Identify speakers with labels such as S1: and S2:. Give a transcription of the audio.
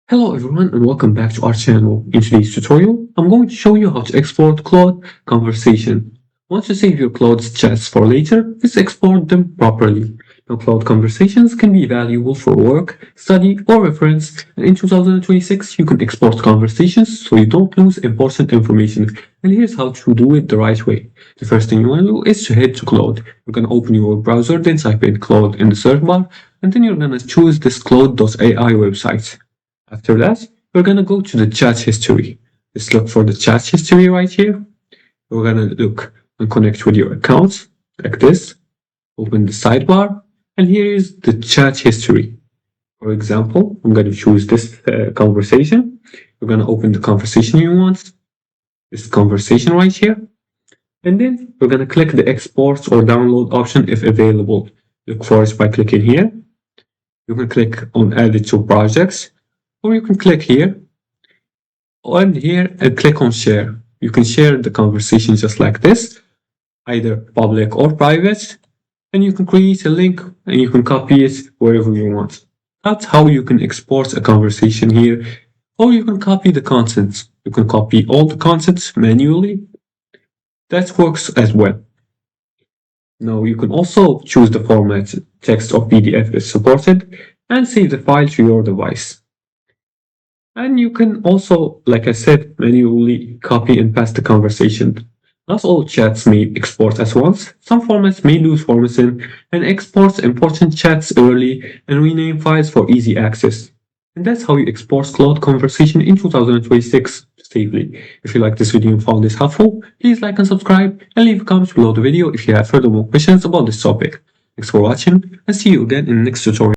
S1: Hello everyone and welcome back to our channel. In today's tutorial, I'm going to show you how to export Claude conversation. Once you save your Claude's chats for later, just export them properly. Now Claude conversations can be valuable for work, study, or reference, and in 2026 you can export conversations so you don't lose important information. And here's how to do it the right way. The first thing you want to do is to head to Claude. You're going to open your browser, then type in Claude in the search bar, and then you're going to choose this Claude.ai website. After that, we're going to go to the chat history. Let's look for the chat history right here. We're going to look and connect with your account like this. Open the sidebar, and here is the chat history. For example, I'm going to choose this conversation. We're going to open the conversation you want, this conversation right here. And then we're going to click the export or download option if available. Look for it by clicking here. You can click on add it to projects. Or you can click here and here and click on share. You can share the conversation just like this, either public or private, and you can create a link and you can copy it wherever you want. That's how you can export a conversation here, or you can copy the contents. You can copy all the contents manually. That works as well. Now you can also choose the format, text or PDF is supported, and save the file to your device. And you can also, like I said, manually copy and paste the conversation. Not all chats may export at once. Some formats may lose formatting and export important chats early and rename files for easy access. And that's how you export Claude conversation in 2026 safely. If you like this video and found this helpful, please like and subscribe and leave a comment below the video if you have further more questions about this topic. Thanks for watching and see you again in the next tutorial.